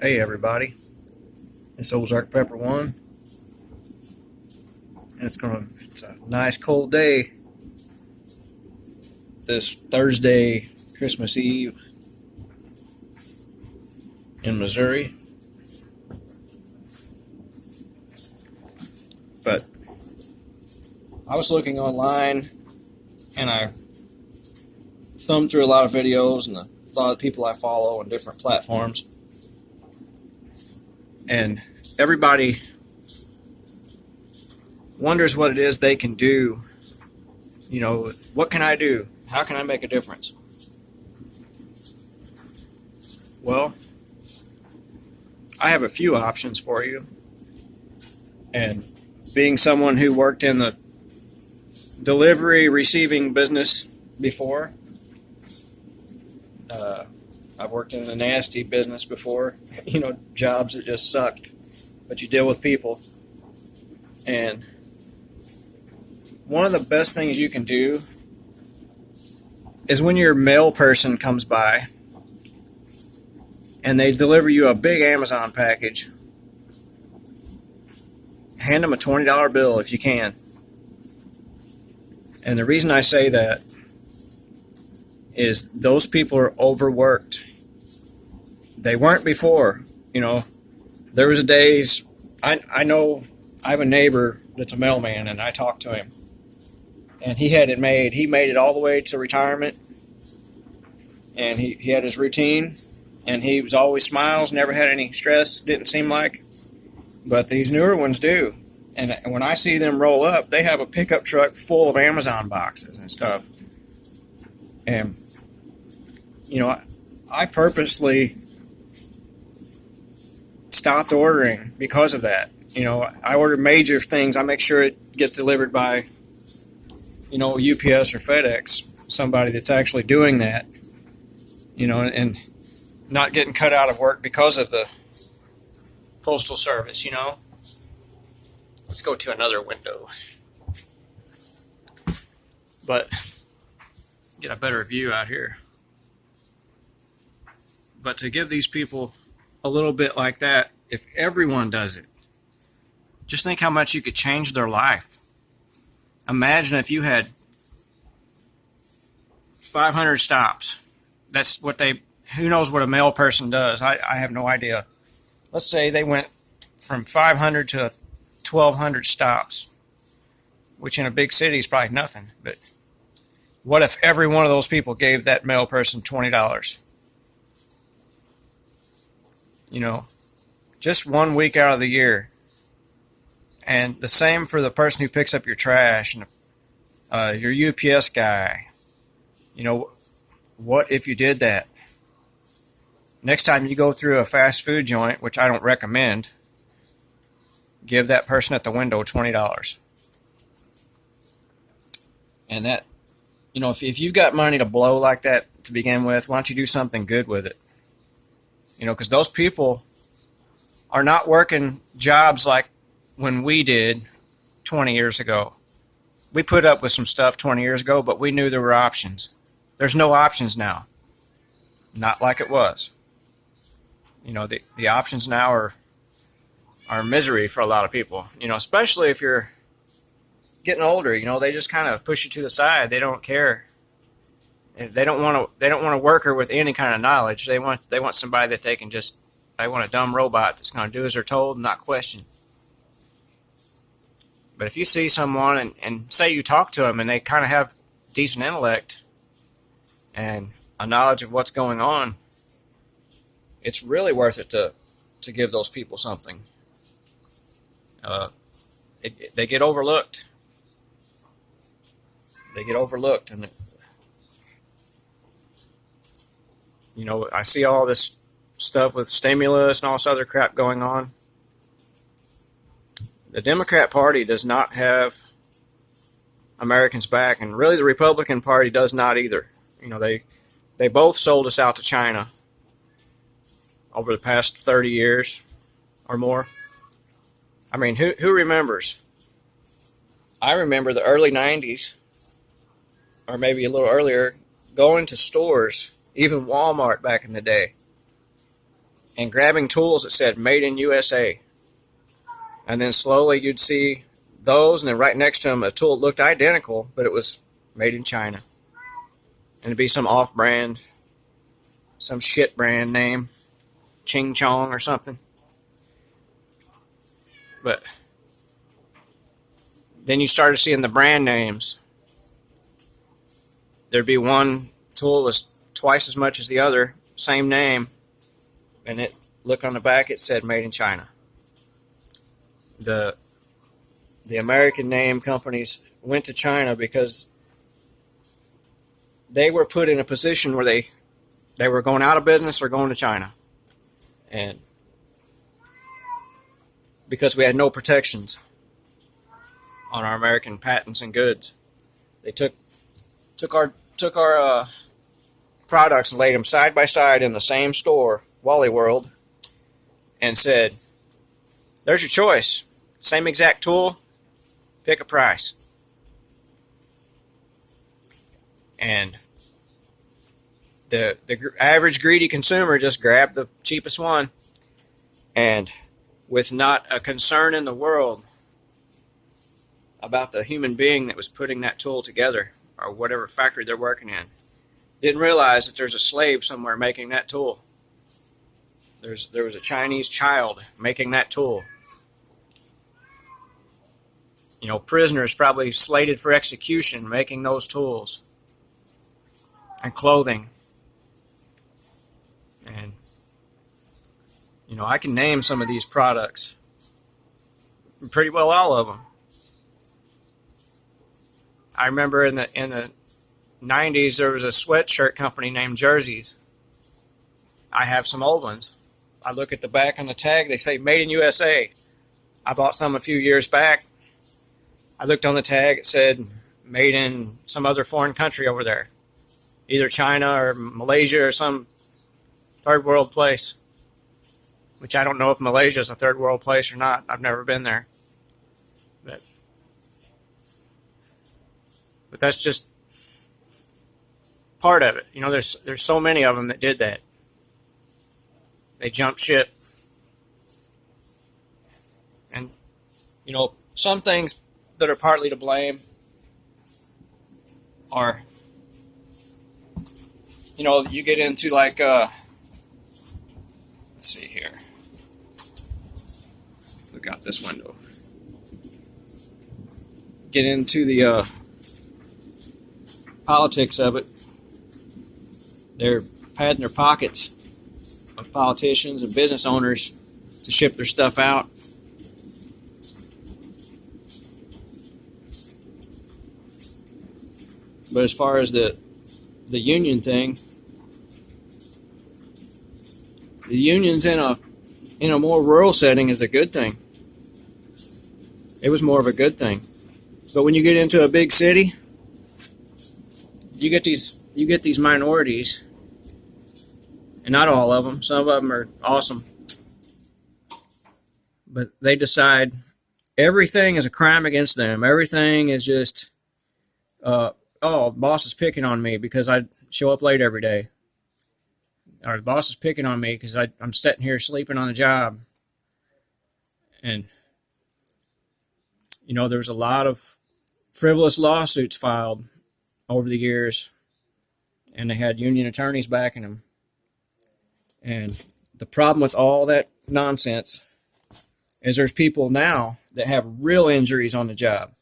Hey everybody, it's Ozark Pepper One, and it's a nice cold day this Thursday, Christmas Eve in Missouri. But I was looking online and I thumbed through a lot of videos and a lot of people I follow on different platforms, and everybody wonders what it is they can do. You know, what can I do? How can I make a difference? Well, I have a few options for you. And being someone who worked in the delivery receiving business before, I've worked in the nasty business before, jobs that just sucked, but you deal with people. And one of the best things you can do is when your mail person comes by and they deliver you a big Amazon package, hand them a $20 bill if you can. And the reason I say that is those people are overworked. They weren't before. There was a days, I know I have a neighbor that's a mailman, and I talked to him. And he had it made. He made it all the way to retirement. And he had his routine. And he was always smiles, never had any stress, didn't seem like. But these newer ones do. And when I see them roll up, they have a pickup truck full of Amazon boxes and stuff. And, I purposely stopped ordering because of that. I order major things. I make sure it gets delivered by, UPS or FedEx, somebody that's actually doing that, and not getting cut out of work because of the Postal Service, Let's go to another window. But get a better view out here. But to give these people a little bit like that, if everyone does it, just think how much you could change their life. Imagine if you had 500 stops. That's what who knows what a mail person does? I have no idea. Let's say they went from 500 to 1,200 stops, which in a big city is probably nothing. But what if every one of those people gave that mail person $20? Just 1 week out of the year. And the same for the person who picks up your trash and your UPS guy. What if you did that? Next time you go through a fast food joint, which I don't recommend, give that person at the window $20. And that, if you've got money to blow like that to begin with, why don't you do something good with it? Because those people are not working jobs like when we did 20 years ago. We put up with some stuff 20 years ago, but we knew there were options. There's no options now. Not like it was. The options now are misery for a lot of people. Especially if you're getting older. They just kind of push you to the side. They don't care. They don't want a worker with any kind of knowledge. They want somebody that they want a dumb robot that's going to do as they're told and not question. But if you see someone and say you talk to them and they kind of have decent intellect and a knowledge of what's going on, it's really worth it to give those people something. They get overlooked. And I see all this stuff with stimulus and all this other crap going on. The Democrat Party does not have Americans back, and really the Republican Party does not either. They both sold us out to China over the past 30 years or more. I mean, who remembers? I remember the early 90s, or maybe a little earlier, going to stores, even Walmart back in the day, and grabbing tools that said "Made in USA," and then slowly you'd see those, and then right next to them a tool that looked identical, but it was made in China, and it'd be some off-brand, some shit brand name, Ching Chong or something. But then you started seeing the brand names. There'd be one tool that's twice as much as the other, same name, and it look on the back, it said "Made in China." The American name companies went to China because they were put in a position where they were going out of business or going to China, and because we had no protections on our American patents and goods, they took our products and laid them side by side in the same store, Wally World, and said, "There's your choice. Same exact tool. Pick a price." And the average greedy consumer just grabbed the cheapest one, and with not a concern in the world about the human being that was putting that tool together, or whatever factory they're working in, didn't realize that there's a slave somewhere making that tool. There was a Chinese child making that tool. Prisoners probably slated for execution making those tools and clothing. And I can name some of these products, pretty well all of them. I remember in the 90s there was a sweatshirt company named Jerseys. I have some old ones. I look at the back on the tag, they say "Made in USA." I bought some a few years back. I looked on the tag, it said "Made in some other foreign country over there," either China or Malaysia or some third world place, which I don't know if Malaysia is a third world place or not. I've never been there. But that's just part of it. There's so many of them that did that. They jumped ship. And, some things that are partly to blame are, you get into like, let's see here. Look out this window. Get into the politics of it. They're padding their pockets of politicians and business owners to ship their stuff out. But as far as the union thing, the unions in a more rural setting is a good thing. It was more of a good thing. But when you get into a big city, you get these minorities, and not all of them. Some of them are awesome, but they decide everything is a crime against them. Everything is just, the boss is picking on me because I show up late every day, or the boss is picking on me because I'm sitting here sleeping on the job. And there's a lot of frivolous lawsuits filed over the years, and they had union attorneys backing them. And the problem with all that nonsense is there's people now that have real injuries on the job.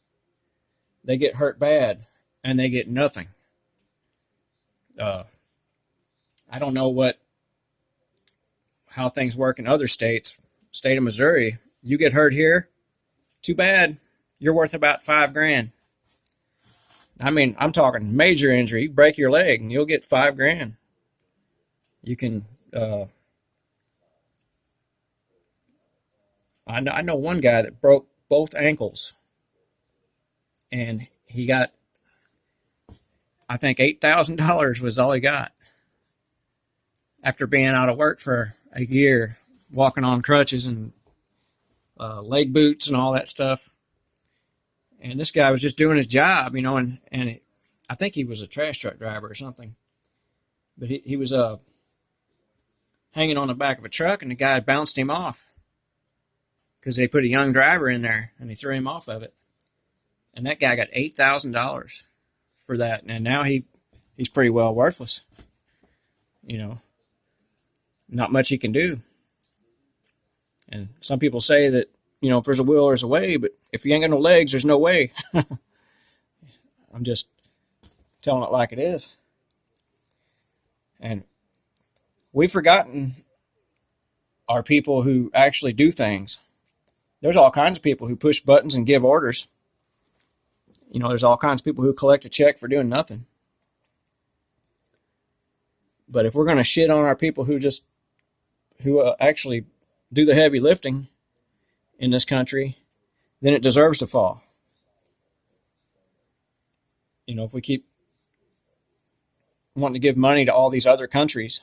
They get hurt bad, and they get nothing. I don't know how things work in other states. State of Missouri, you get hurt here, too bad. You're worth about $5,000. I mean, I'm talking major injury. You break your leg and you'll get $5,000. You can, I know one guy that broke both ankles, and he got, I think $8,000 was all he got after being out of work for a year, walking on crutches and leg boots and all that stuff. And this guy was just doing his job, and I think he was a trash truck driver or something. But he was hanging on the back of a truck, and the guy bounced him off because they put a young driver in there and he threw him off of it. And that guy got $8,000 for that, and now he's pretty well worthless. Not much he can do. And some people say that, if there's a will, there's a way, but if you ain't got no legs, there's no way. I'm just telling it like it is. And we've forgotten our people who actually do things. There's all kinds of people who push buttons and give orders. There's all kinds of people who collect a check for doing nothing. But if we're going to shit on our people who actually do the heavy lifting in this country, then it deserves to fall. If we keep wanting to give money to all these other countries,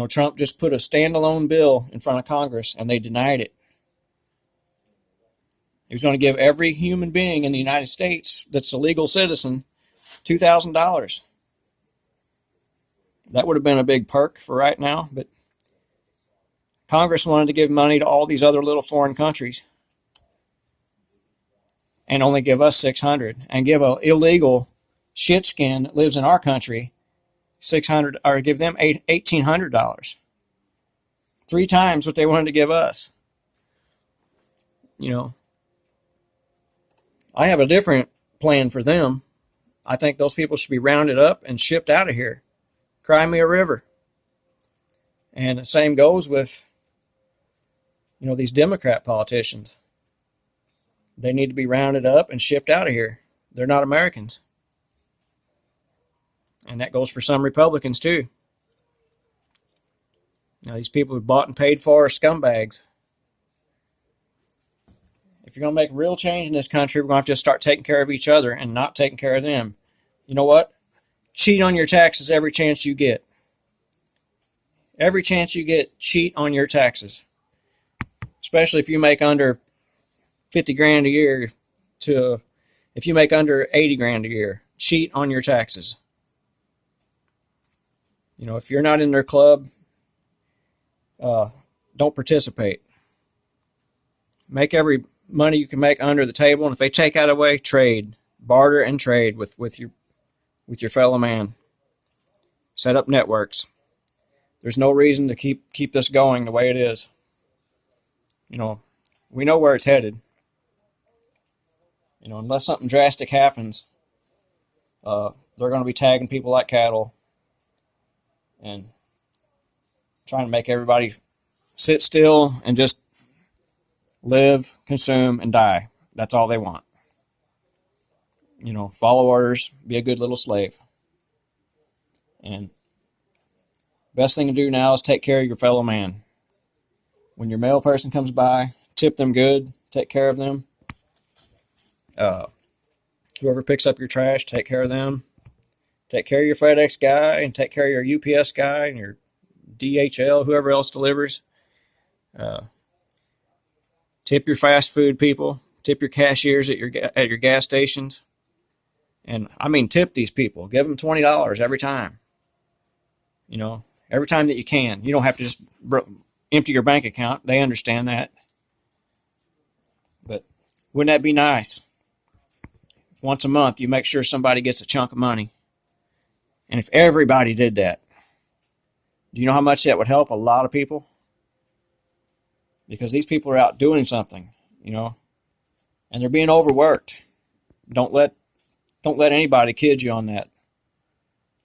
Trump just put a standalone bill in front of Congress and they denied it. He was going to give every human being in the United States that's a legal citizen $2,000. That would have been a big perk for right now, but Congress wanted to give money to all these other little foreign countries and only give us $600, and give an illegal shitskin that lives in our country $600, or give them $1,800. 3 times what they wanted to give us. I have a different plan for them. I think those people should be rounded up and shipped out of here. Cry me a river. And the same goes with, these Democrat politicians. They need to be rounded up and shipped out of here. They're not Americans. And that goes for some Republicans too. These people who bought and paid for are scumbags. If you're going to make real change in this country, we're going to have to just start taking care of each other and not taking care of them. You know what? Cheat on your taxes every chance you get. Every chance you get, cheat on your taxes. Especially if you make under 50 grand a year to if you make under 80 grand a year. Cheat on your taxes. If you're not in their club, don't participate. Make every money you can make under the table, and if they take that away, trade. Barter and trade with your fellow man. Set up networks. There's no reason to keep this going the way it is. We know where it's headed. Unless something drastic happens, they're going to be tagging people like cattle and trying to make everybody sit still and just live, consume, and die. That's all they want. Follow orders, be a good little slave. And best thing to do now is take care of your fellow man. When your mail person comes by, tip them good, take care of them. Whoever picks up your trash, take care of them. Take care of your FedEx guy, and take care of your UPS guy and your DHL, whoever else delivers. Tip your fast food people. Tip your cashiers at your gas stations. And I mean, tip these people. Give them $20 every time. Every time that you can. You don't have to just empty your bank account. They understand that. But wouldn't that be nice? If once a month you make sure somebody gets a chunk of money. And if everybody did that, do you know how much that would help a lot of people? Because these people are out doing something, and they're being overworked. Don't let anybody kid you on that.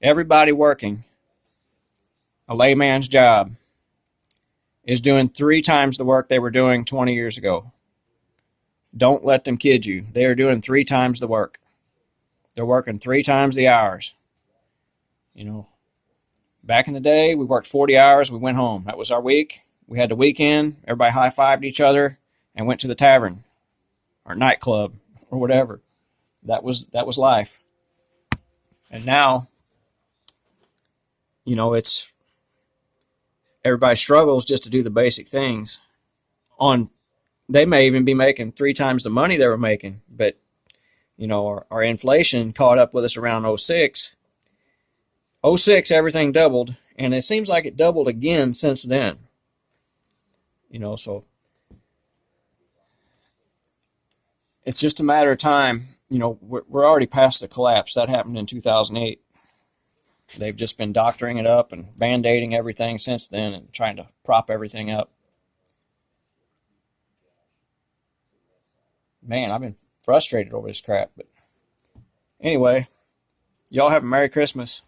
Everybody working a layman's job is doing 3 times the work they were doing 20 years ago. Don't let them kid you. They are doing 3 times the work. They're working 3 times the hours. Back in the day, we worked 40 hours, we went home. That was our week. We had the weekend, everybody high-fived each other and went to the tavern or nightclub or whatever. That was life. And now, it's everybody struggles just to do the basic things. They may even be making 3 times the money they were making, but our inflation caught up with us around 06. 06, everything doubled. And it seems like it doubled again since then. So it's just a matter of time. We're already past the collapse. That happened in 2008. They've just been doctoring it up and band-aiding everything since then and trying to prop everything up. Man, I've been frustrated over this crap. But anyway, y'all have a Merry Christmas.